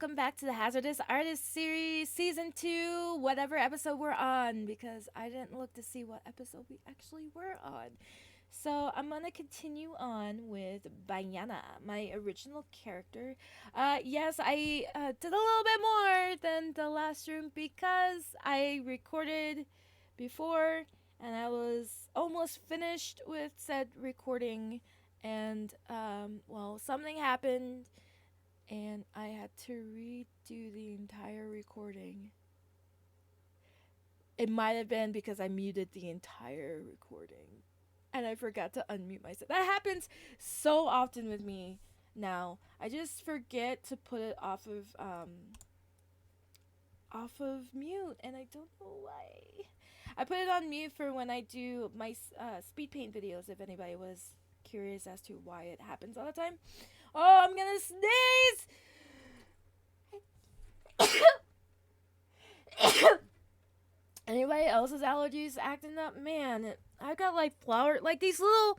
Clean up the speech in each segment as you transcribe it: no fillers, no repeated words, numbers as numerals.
welcome back to the Hazardous Artist Series Season 2, whatever episode we're on, because I didn't look to see what episode we actually were on. So I'm gonna continue on with Bayana, my original character. Yes, I did a little bit more than the last room because I recorded before and I was almost finished with said recording, and well, something happened and I had to redo the entire recording. It might have been because I muted the entire recording and I forgot to unmute myself. That happens so often with me now. I just forget to put it off of mute and I don't know why. I put it on mute for when I do my speed paint videos, if anybody was curious as to why it happens all the time. Oh, I'm gonna sneeze! Anybody else's allergies acting up? Man, I got like like these little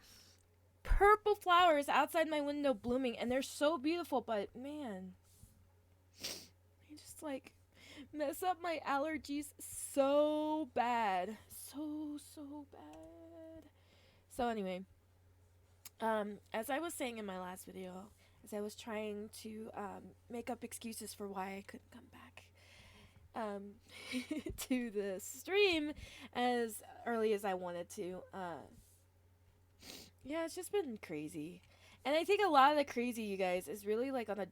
purple flowers outside my window blooming, and they're so beautiful, but man, they just like mess up my allergies so bad. So bad. So anyway, as I was saying in my last video, as I was trying to make up excuses for why I couldn't come back um, to the stream as early as I wanted to. Yeah, it's just been crazy. And I think a lot of the crazy, you guys, is really like on the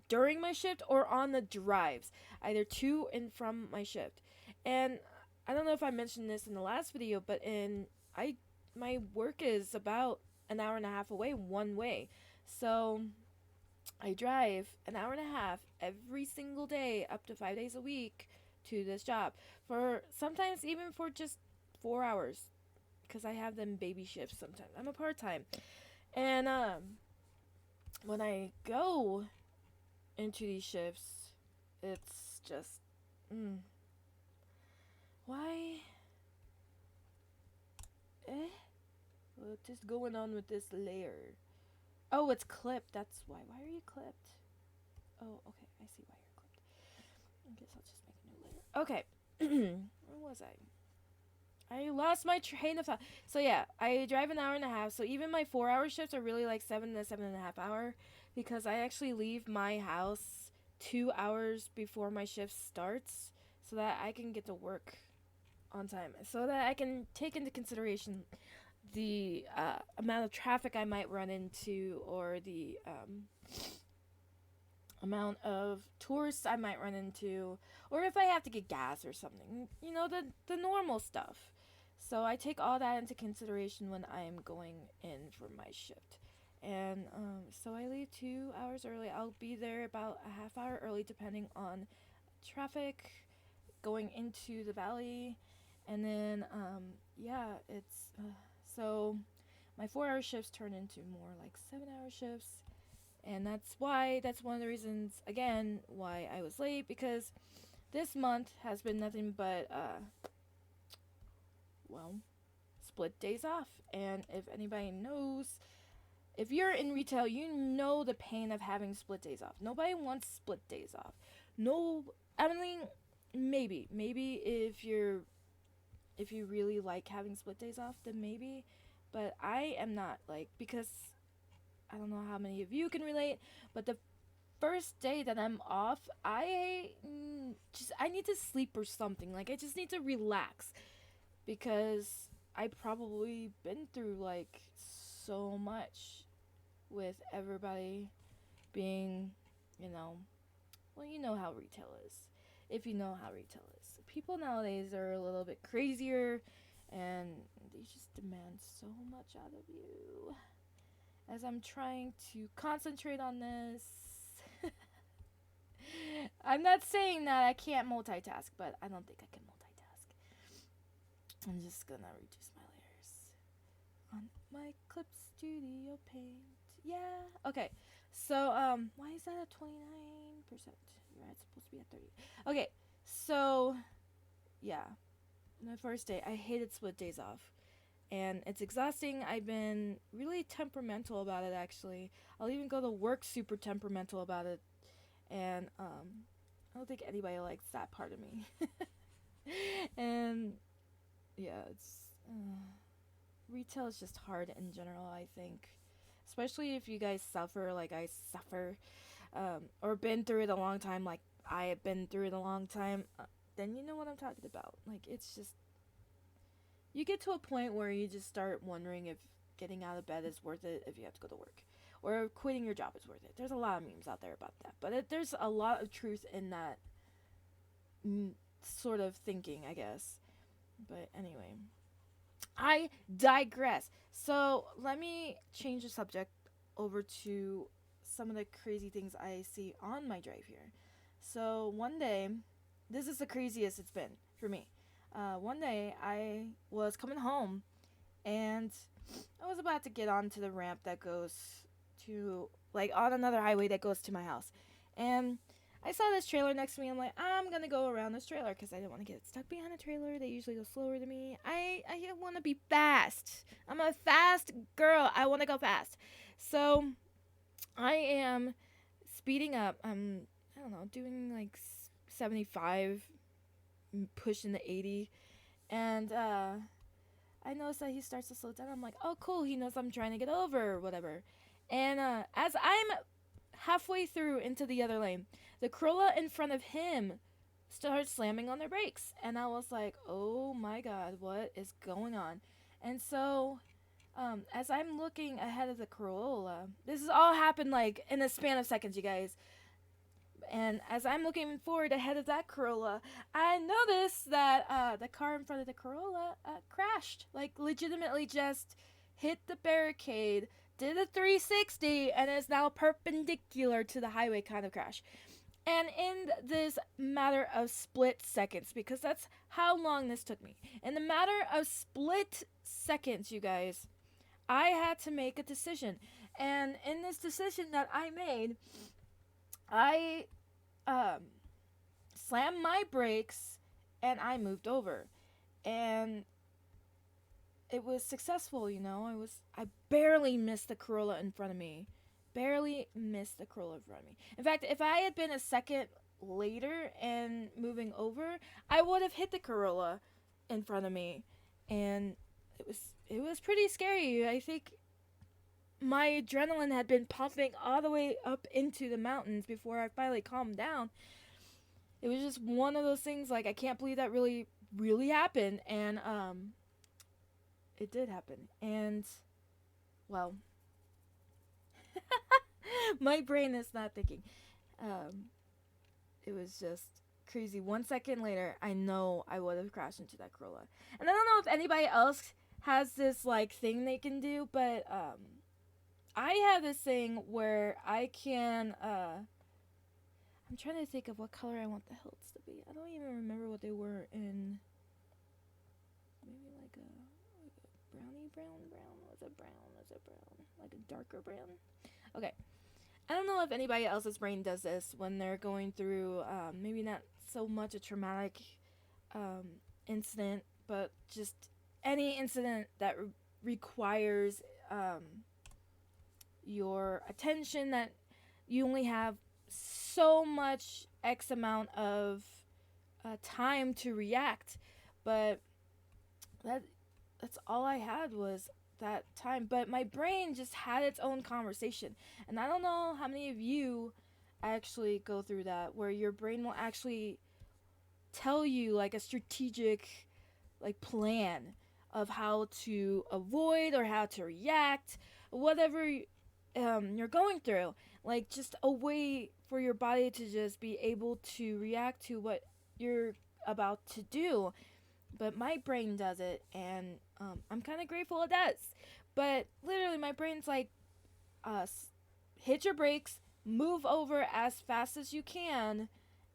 during my shift or on the drives, either to and from my shift. And I don't know if I mentioned this in the last video, but I my work is about an hour and a half away one way. So I drive an hour and a half every single day, up to 5 days a week, to this job. For sometimes even for just 4 hours, because I have them baby shifts sometimes. I'm a part time. And when I go into these shifts, it's just, why? What is going on with this layer? Oh, it's clipped. That's why. Why are you clipped? Oh, okay. I see why you're clipped. I guess I'll just make a new layer. Okay. Where was I? I lost my train of thought. So yeah, I drive an hour and a half. So even my 4 hour shifts are really like 7 to 7.5 hour, because I actually leave my house 2 hours before my shift starts, so that I can get to work on time, so that I can take into consideration the amount of traffic I might run into, or the amount of tourists I might run into, or if I have to get gas or something. You know, the normal stuff. So I take all that into consideration when I am going in for my shift. And so I leave 2 hours early. I'll be there about a half hour early, depending on traffic going into the valley. And then, yeah, it's so my 4 hour shifts turn into more like 7 hour shifts. And that's one of the reasons, again, why I was late, because this month has been nothing but, well, split days off. And if anybody knows, if you're in retail, you know the pain of having split days off. Nobody wants split days off. No, I mean, maybe if you really like having split days off, then maybe. But I am not, like, because I don't know how many of you can relate, but the first day that I'm off, I need to sleep or something. Like, I just need to relax, because I probably been through like so much with everybody being, you know, well, you know how retail is. If you know how retail is, people nowadays are a little bit crazier, and they just demand so much out of you. As I'm trying to concentrate on this, I'm not saying that I can't multitask, but I don't think I can multitask. I'm just gonna reduce my layers on my Clip Studio Paint. Yeah. Okay. So why is that at 29%? Right, it's supposed to be at 30. Okay. So yeah, my first day, I hated split days off. And it's exhausting. I've been really temperamental about it, actually. I'll even go to work super temperamental about it. and I don't think anybody likes that part of me. And yeah, it's retail is just hard in general. I think, especially if you guys suffer like I suffer, or been through it a long time, like I have been through it a long time. Then you know what I'm talking about. Like it's just you get to a point where you just start wondering if getting out of bed is worth it if you have to go to work, or quitting your job is worth it. There's a lot of memes out there about that, but there's a lot of truth in that sort of thinking, I guess. But anyway, I digress. So let me change the subject over to some of the crazy things I see on my drive here. So one day, this is the craziest it's been for me. One day I was coming home and I was about to get onto the ramp that goes to, like, on another highway that goes to my house. And I saw this trailer next to me. I'm like, I'm gonna go around this trailer because I didn't want to get stuck behind a trailer. They usually go slower than me. I want to be fast. I'm a fast girl. I want to go fast. So I am speeding up. I don't know, doing like 75, pushing the 80, and I notice that he starts to slow down. I'm like, oh, cool. He knows I'm trying to get over or whatever. And as I'm halfway through into the other lane, the Corolla in front of him starts slamming on their brakes. And I was like, oh my God, what is going on? And so, as I'm looking ahead of the Corolla, this has all happened like in a span of seconds, you guys. And as I'm looking forward ahead of that Corolla, I noticed that the car in front of the Corolla crashed. Like, legitimately just hit the barricade, did a 360, and is now perpendicular to the highway kind of crash. And in this matter of split seconds, because that's how long this took me, in the matter of split seconds, you guys, I had to make a decision. And in this decision that I made, I slammed my brakes and I moved over. And it was successful, you know. I barely missed the Corolla in front of me. Barely missed the Corolla in front of me. In fact, if I had been a second later and moving over, I would have hit the Corolla in front of me. And it was pretty scary. I think my adrenaline had been pumping all the way up into the mountains before I finally calmed down. It was just one of those things, like, I can't believe that really happened. And it did happen. And well, my brain is not thinking. It was just crazy. 1 second later, I know I would have crashed into that Corolla. And I don't know if anybody else has this like thing they can do, but I have this thing where I can I'm trying to think of what color I want the hilts to be. I don't even remember what they were in. Maybe like a brownie brown. Was it brown? Like a darker brown? Okay. I don't know if anybody else's brain does this when they're going through maybe not so much a traumatic incident, but just any incident that requires your attention, that you only have so much X amount of time to react. But that's all I had was that time. But my brain just had its own conversation. And I don't know how many of you actually go through that, where your brain will actually tell you like a strategic like plan of how to avoid or how to react, whatever you're going through. Like, just a way for your body to just be able to react to what you're about to do. But my brain does it, and I'm kind of grateful it does. But literally, my brain's like, hit your brakes, move over as fast as you can,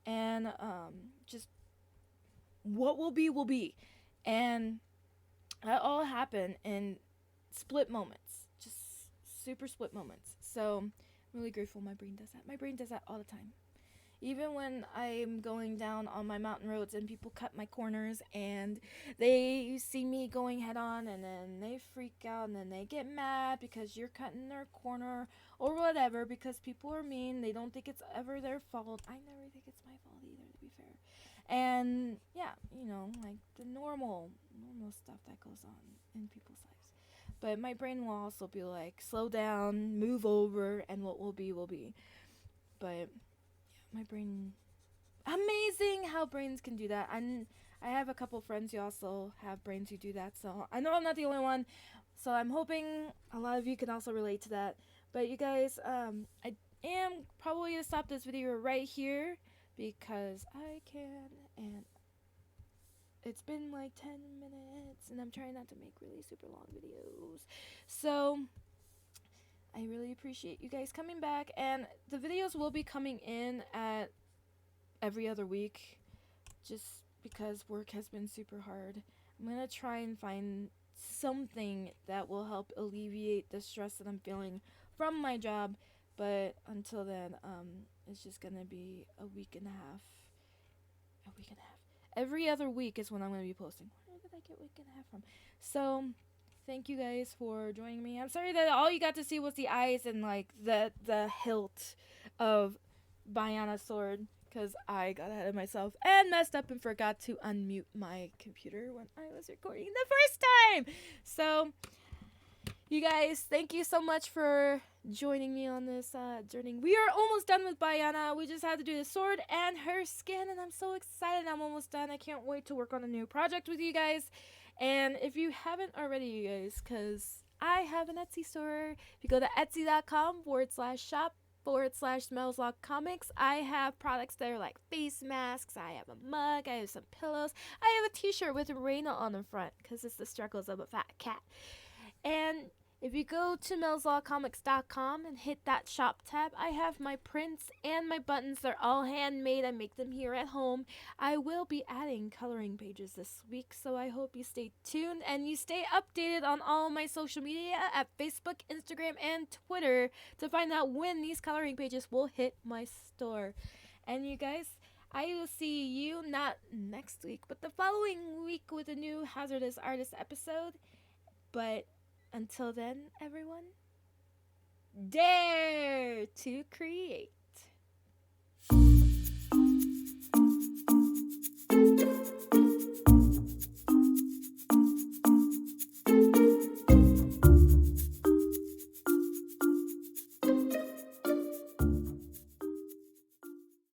and just what will be, will be. And that all happened in split moments, just super split moments. So I'm really grateful my brain does that. My brain does that all the time. Even when I'm going down on my mountain roads and people cut my corners and they see me going head on and then they freak out and then they get mad because you're cutting their corner or whatever because people are mean. They don't think it's ever their fault. I never think it's my fault either, to be fair. And yeah, like the normal stuff that goes on in people's lives. But my brain will also be like, slow down, move over, and what will be will be. But my brain, amazing how brains can do that. And I have a couple friends who also have brains who do that, so I know I'm not the only one. So I'm hoping a lot of you can also relate to that. But you guys, I am probably gonna stop this video right here because I can, and it's been like 10 minutes and I'm trying not to make really super long videos. So I really appreciate you guys coming back, and the videos will be coming in at every other week just because work has been super hard. I'm going to try and find something that will help alleviate the stress that I'm feeling from my job, but until then, it's just going to be a week and a half. Every other week is when I'm going to be posting. Where did I get week and a half from? So, thank you guys for joining me. I'm sorry that all you got to see was the eyes and like the hilt of Bayana's sword, because I got ahead of myself and messed up and forgot to unmute my computer when I was recording the first time. So, you guys, thank you so much for joining me on this journey. We are almost done with Bayana. We just had to do the sword and her skin, and I'm so excited. I'm almost done. I can't wait to work on a new project with you guys. And if you haven't already, you guys, because I have an Etsy store. If you go to etsy.com/shop/SmellsLockComics, I have products that are like face masks. I have a mug. I have some pillows. I have a t-shirt with Raina on the front because it's the struggles of a fat cat. And if you go to MellsLawComics.com and hit that shop tab, I have my prints and my buttons. They're all handmade. I make them here at home. I will be adding coloring pages this week, so I hope you stay tuned and you stay updated on all my social media at Facebook, Instagram, and Twitter to find out when these coloring pages will hit my store. And you guys, I will see you not next week, but the following week with a new Hazardous Artist episode. But until then, everyone, dare to create.